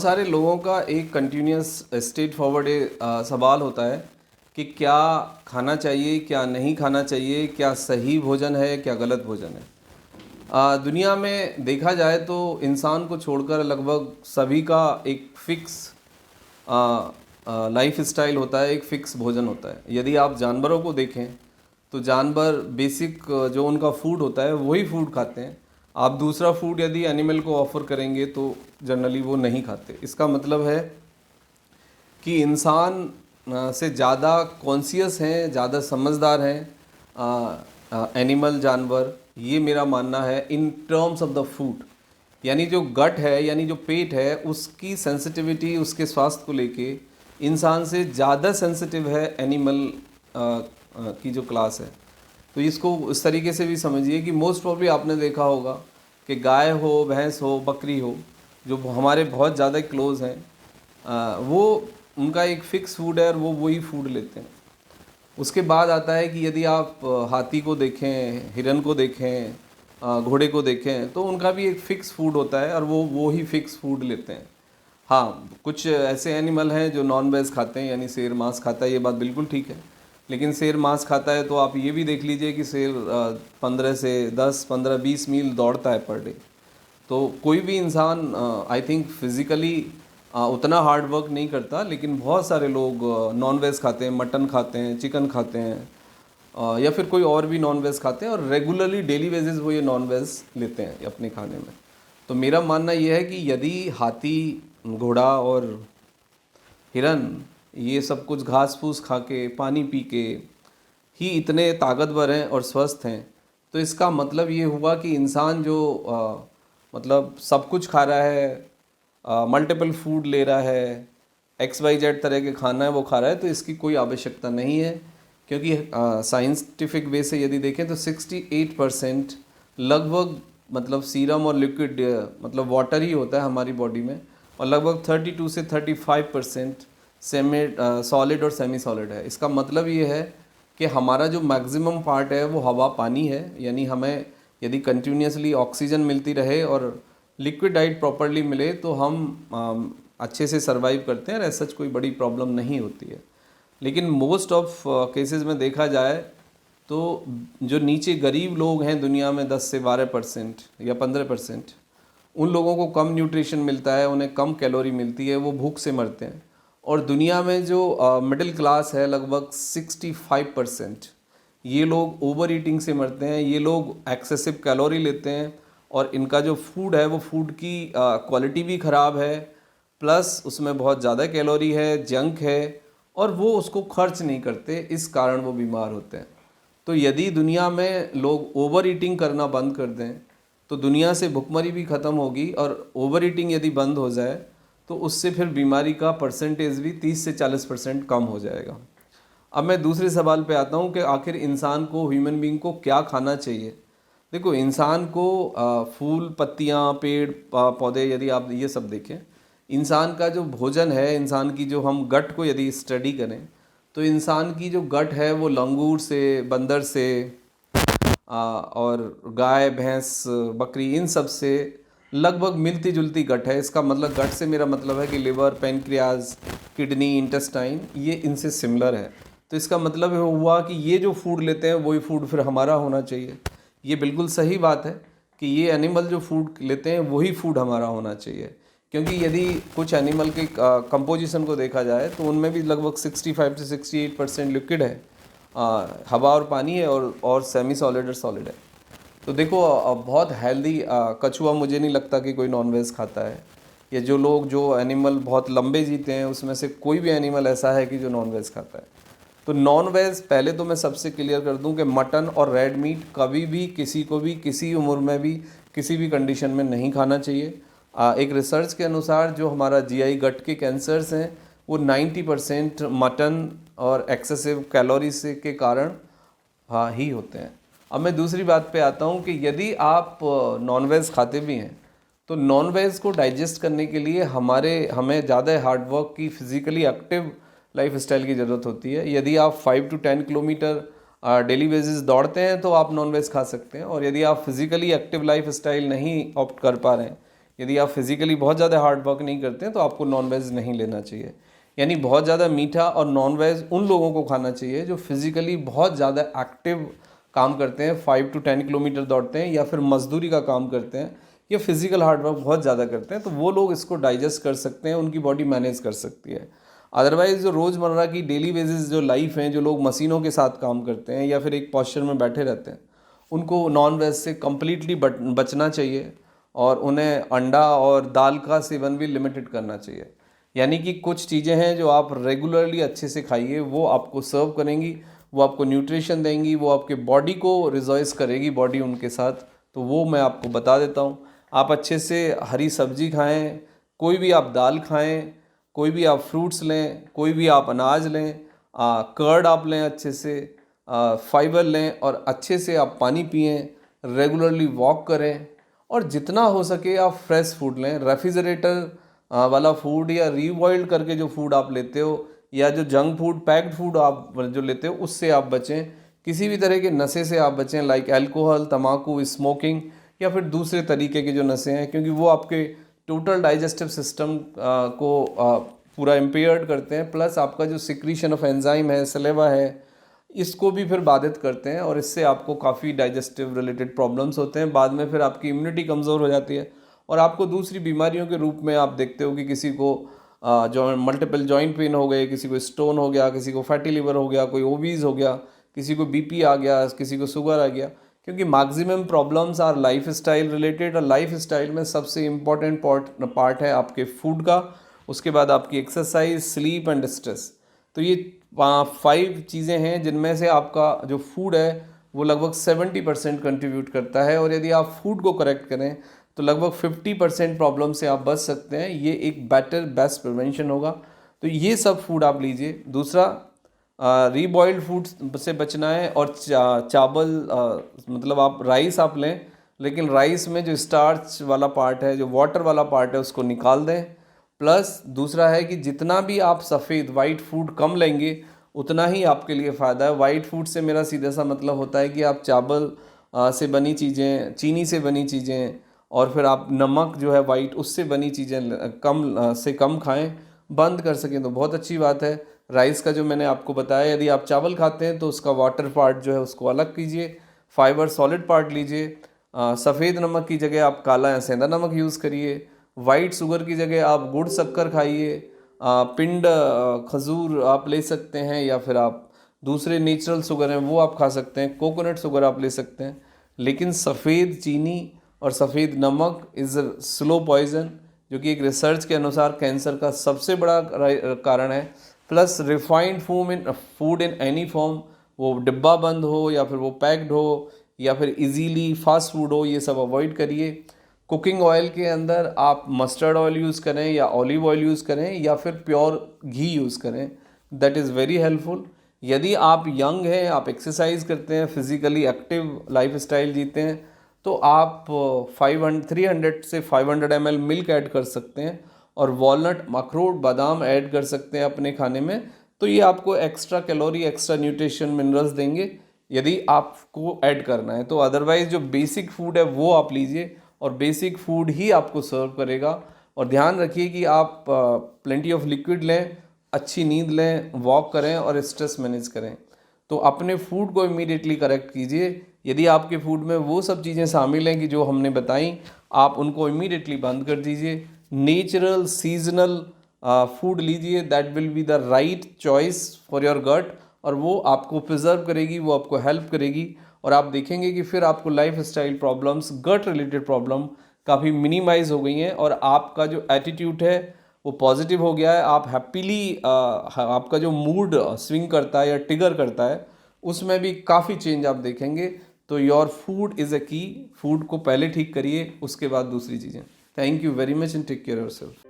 बहुत सारे लोगों का एक कंटिन्यूस स्ट्रेट फॉरवर्ड सवाल होता है कि क्या खाना चाहिए, क्या नहीं खाना चाहिए, क्या सही भोजन है, क्या गलत भोजन है। दुनिया में देखा जाए तो इंसान को छोड़कर लगभग सभी का एक फिक्स लाइफ स्टाइल होता है, एक फिक्स भोजन होता है। यदि आप जानवरों को देखें तो जानवर बेसिक जो उनका फूड होता है वही फूड खाते हैं। आप दूसरा फूड यदि एनिमल को ऑफर करेंगे तो जनरली वो नहीं खाते। इसका मतलब है कि इंसान से ज़्यादा कॉन्शियस हैं, ज़्यादा समझदार हैं एनिमल, जानवर। ये मेरा मानना है in terms of the food. यानी जो गट है, यानी जो पेट है, उसकी सेंसिटिविटी उसके स्वास्थ्य को लेके इंसान से ज़्यादा सेंसिटिव है एनिमल की जो क्लास है। तो इसको उस तरीके से भी समझिए कि मोस्ट प्रॉब्ली आपने देखा होगा कि गाय हो, भैंस हो, बकरी हो, जो हमारे बहुत ज़्यादा क्लोज हैं, वो उनका एक फ़िक्स फूड है और वो वही फूड लेते हैं। उसके बाद आता है कि यदि आप हाथी को देखें, हिरन को देखें, घोड़े को देखें, तो उनका भी एक फ़िक्स फूड होता है और वो ही फ़िक्स फूड लेते हैं। हाँ, कुछ ऐसे एनिमल हैं जो नॉन वेज खाते हैं, यानी शेर मांस खाता है, ये बात बिल्कुल ठीक है। लेकिन शेर मांस खाता है तो आप ये भी देख लीजिए कि शेर 15 से 10, 15, 20 मील दौड़ता है पर डे। तो कोई भी इंसान आई थिंक फिज़िकली उतना हार्ड वर्क नहीं करता, लेकिन बहुत सारे लोग नॉन वेज खाते हैं, मटन खाते हैं, चिकन खाते हैं, या फिर कोई और भी नॉन वेज खाते हैं और रेगुलरली डेली बेसिस वो ये नॉन वेज लेते हैं अपने खाने में। तो मेरा मानना ये है कि यदि हाथी, घोड़ा और हिरन ये सब कुछ घास फूस खा के, पानी पी के ही इतने ताकतवर हैं और स्वस्थ हैं, तो इसका मतलब ये हुआ कि इंसान जो मतलब सब कुछ खा रहा है, मल्टीपल फूड ले रहा है, XYZ तरह के खाना है वो खा रहा है, तो इसकी कोई आवश्यकता नहीं है। क्योंकि साइंटिफिक वे से यदि देखें तो 68% लगभग मतलब सीरम और लिक्विड मतलब वाटर ही होता है हमारी बॉडी में, और लगभग 32 से 35% सेमी सॉलिड और सेमी सॉलिड है। इसका मतलब ये है कि हमारा जो मैक्सिमम पार्ट है वो हवा, पानी है। यानी हमें यदि कंटिन्यूसली ऑक्सीजन मिलती रहे और लिक्विड डाइट प्रॉपरली मिले तो हम अच्छे से सर्वाइव करते हैं और ऐसा कोई बड़ी प्रॉब्लम नहीं होती है। लेकिन मोस्ट ऑफ केसेस में देखा जाए तो जो नीचे गरीब लोग हैं दुनिया में, 10 से 12% या 15%, उन लोगों को कम न्यूट्रिशन मिलता है, उन्हें कम कैलोरी मिलती है, वो भूख से मरते हैं। और दुनिया में जो मिडिल क्लास है लगभग 65%, ये लोग ओवर ईटिंग से मरते हैं। ये लोग एक्सेसिव कैलोरी लेते हैं और इनका जो फूड है वो फूड की क्वालिटी भी ख़राब है, प्लस उसमें बहुत ज़्यादा कैलोरी है, जंक है, और वो उसको खर्च नहीं करते, इस कारण वो बीमार होते हैं। तो यदि दुनिया में लोग ओवर ईटिंग करना बंद कर दें तो दुनिया से भुखमरी भी ख़त्म होगी, और ओवर ईटिंग यदि बंद हो जाए तो उससे फिर बीमारी का परसेंटेज भी 30 से 40% कम हो जाएगा। अब मैं दूसरे सवाल पे आता हूँ कि आखिर इंसान को, ह्यूमन बीइंग को क्या खाना चाहिए। देखो, इंसान को फूल, पत्तियाँ, पेड़, पौधे, यदि आप ये सब देखें, इंसान का जो भोजन है, इंसान की जो हम गट को यदि स्टडी करें तो इंसान की जो गट है वो लंगूर से, बंदर से, और गाय, भैंस, बकरी, इन सब से लगभग मिलती जुलती गट है। इसका मतलब, गट से मेरा मतलब है कि लिवर, पैनक्रियाज, किडनी, इंटेस्टाइन, ये इनसे सिमिलर है। तो इसका मतलब हुआ कि ये जो फूड लेते हैं वही फूड फिर हमारा होना चाहिए। ये बिल्कुल सही बात है कि ये एनिमल जो फूड लेते हैं वही फूड हमारा होना चाहिए। क्योंकि यदि कुछ एनिमल के कंपोजिशन को देखा जाए तो उनमें भी लगभग 65 से 68% लिक्विड है, हवा और पानी है, और सेमी सॉलिड और सॉलिड है। तो देखो, बहुत हेल्दी कछुआ मुझे नहीं लगता कि कोई नॉनवेज खाता है। या जो लोग, जो एनिमल बहुत लंबे जीते हैं, उसमें से कोई भी एनिमल ऐसा है कि जो नॉनवेज खाता है। तो नॉनवेज, पहले तो मैं सबसे क्लियर कर दूं कि मटन और रेड मीट कभी भी किसी को भी, किसी उम्र में भी, किसी भी कंडीशन में नहीं खाना चाहिए। एक रिसर्च के अनुसार जो हमारा GI गट के कैंसर्स हैं वो 90% मटन और एक्सेसिव कैलोरी से के कारण हाँ ही होते हैं। अब मैं दूसरी बात पे आता हूँ कि यदि आप नॉनवेज खाते भी हैं तो नॉनवेज को डाइजेस्ट करने के लिए हमें ज़्यादा हार्ड वर्क की, फिजिकली एक्टिव लाइफ स्टाइल की ज़रूरत होती है। यदि आप 5 to 10 किलोमीटर डेली बेसिस दौड़ते हैं तो आप नॉनवेज खा सकते हैं, और यदि आप फिजिकली एक्टिव लाइफ स्टाइल नहीं ऑप्ट कर पा रहे हैं, यदि आप फिज़िकली बहुत ज़्यादा हार्ड वर्क नहीं करते हैं तो आपको नॉन वेज नहीं लेना चाहिए। यानी बहुत ज़्यादा मीठा और नॉन वेज उन लोगों को खाना चाहिए जो फिज़िकली बहुत ज़्यादा एक्टिव काम करते हैं, 5 to 10 किलोमीटर दौड़ते हैं या फिर मजदूरी का काम करते हैं या फिज़िकल हार्ड वर्क बहुत ज़्यादा करते हैं, तो वो लोग इसको डाइजेस्ट कर सकते हैं, उनकी बॉडी मैनेज कर सकती है। अदरवाइज़ जो रोज़मर्रा की डेली बेसिस जो लाइफ है, जो लोग मशीनों के साथ काम करते हैं या फिर एक पोस्चर में बैठे रहते हैं, उनको नॉन वेज से कम्प्लीटली बचना चाहिए और उन्हें अंडा और दाल का सेवन भी लिमिटेड करना चाहिए। यानी कि कुछ चीज़ें हैं जो आप रेगुलरली अच्छे से खाइए, वो आपको सर्व करेंगी, वो आपको न्यूट्रिशन देंगी, वो आपके बॉडी को रिजॉइस करेगी बॉडी उनके साथ, तो वो मैं आपको बता देता हूँ। आप अच्छे से हरी सब्जी खाएं, कोई भी आप दाल खाएं, कोई भी आप फ्रूट्स लें, कोई भी आप अनाज लें, कर्ड आप लें, अच्छे से फाइबर लें और अच्छे से आप पानी पिएं, रेगुलरली वॉक करें और जितना हो सके आप फ्रेश फूड लें। रेफ्रिजरेटर वाला फूड या रीबॉइल्ड करके जो फूड आप लेते हो या जो जंक फूड पैक्ड फूड आप जो लेते हो उससे आप बचें। किसी भी तरह के नशे से आप बचें, लाइक अल्कोहल, तम्बाकू, स्मोकिंग या फिर दूसरे तरीके के जो नशे हैं, क्योंकि वो आपके टोटल डाइजेस्टिव सिस्टम को पूरा इम्पेयर्ड करते हैं, प्लस आपका जो सिक्रीशन ऑफ एंजाइम है, सलेवा है, इसको भी फिर बाधित करते हैं और इससे आपको काफ़ी डाइजेस्टिव रिलेटेड प्रॉब्लम्स होते हैं। बाद में फिर आपकी इम्यूनिटी कमज़ोर हो जाती है और आपको दूसरी बीमारियों के रूप में आप देखते हो कि किसी को जो मल्टीपल जॉइंट पेन हो गए, किसी को स्टोन हो गया, किसी को फैटी लिवर हो गया, कोई ओबीज हो गया, किसी को बीपी आ गया, किसी को शुगर आ गया, क्योंकि maximum problems our life style related. और लाइफ स्टाइल में सबसे इम्पॉर्टेंट पार्ट है आपके फूड का, उसके बाद आपकी एक्सरसाइज, स्लीप एंड स्ट्रेस। तो ये 5 चीज़ें हैं जिनमें से आपका जो फूड है वो लगभग 70% कंट्रीब्यूट करता है और यदि आप फूड को करेक्ट करें तो लगभग 50% प्रॉब्लम से आप बच सकते हैं। ये एक बेस्ट प्रिवेंशन होगा। तो ये सब फूड आप लीजिए। दूसरा, रीबॉइल्ड फूड से बचना है और चावल, मतलब आप राइस आप लें, लेकिन राइस में जो स्टार्च वाला पार्ट है, जो वाटर वाला पार्ट है, उसको निकाल दें। प्लस दूसरा है कि जितना भी आप सफ़ेद वाइट फूड कम लेंगे उतना ही आपके लिए फ़ायदा है। वाइट फूड से मेरा सीधा सा मतलब होता है कि आप चावल से बनी चीज़ें, चीनी से बनी चीज़ें और फिर आप नमक जो है वाइट, उससे बनी चीज़ें कम से कम खाएं, बंद कर सकें तो बहुत अच्छी बात है। राइस का जो मैंने आपको बताया, यदि आप चावल खाते हैं तो उसका वाटर पार्ट जो है उसको अलग कीजिए, फाइबर सॉलिड पार्ट लीजिए। सफ़ेद नमक की जगह आप काला या सेंधा नमक यूज़ करिए। वाइट शुगर की जगह आप गुड़ शक्कर खाइए। पिंड खजूर आप ले सकते हैं या फिर आप दूसरे नेचुरल शुगर हैं वो आप खा सकते हैं। कोकोनट शुगर आप ले सकते हैं। लेकिन सफ़ेद चीनी और सफ़ेद नमक इज़ स्लो पॉइजन, जो कि एक रिसर्च के अनुसार कैंसर का सबसे बड़ा कारण है। Plus refined food in any form, वो डिब्बा बंद हो या फिर वो पैक्ड हो या फिर इजीली फास्ट फूड हो, ये सब अवॉइड करिए। कुकिंग ऑयल के अंदर आप मस्टर्ड ऑयल यूज़ करें या ऑलिव ऑयल यूज़ करें या फिर प्योर घी यूज़ करें, दैट इज़ वेरी हेल्पफुल। यदि आप यंग हैं, आप एक्सरसाइज करते हैं, फिज़िकली एक्टिव लाइफ स्टाइल जीते हैं, तो आप 300 से 500 ml मिल्क ऐड कर सकते हैं और वॉलनट, अखरोट, बादाम ऐड कर सकते हैं अपने खाने में। तो ये आपको extra calorie, extra nutrition, minerals देंगे यदि आपको ऐड करना है। तो अदरवाइज़ जो बेसिक फूड है वो आप लीजिए और बेसिक फूड ही आपको सर्व करेगा। और ध्यान रखिए कि आप प्लेंटी ऑफ लिक्विड लें, अच्छी नींद लें, वॉक करें और स्ट्रेस मैनेज करें। तो अपने फूड को इमीडिएटली करेक्ट कीजिए। यदि आपके फूड में वो सब चीज़ें शामिल हैं कि जो हमने बताई, आप उनको इमीडिएटली बंद कर दीजिए। नेचुरल सीजनल फूड लीजिए, that will be the right choice for your gut और वो आपको प्रिजर्व करेगी, वो आपको हेल्प करेगी और आप देखेंगे कि फिर आपको लाइफ स्टाइल प्रॉब्लम्स, गट रिलेटेड प्रॉब्लम काफ़ी मिनिमाइज हो गई हैं और आपका जो एटीट्यूड है वो पॉजिटिव हो गया है। आप हैप्पीली, आपका जो मूड स्विंग करता है या ट्रिगर करता है उसमें भी काफ़ी चेंज आप देखेंगे। तो योर फूड इज़ अ की। फूड को पहले ठीक करिए, उसके बाद दूसरी चीज़ें। Thank you very much and take care yourself.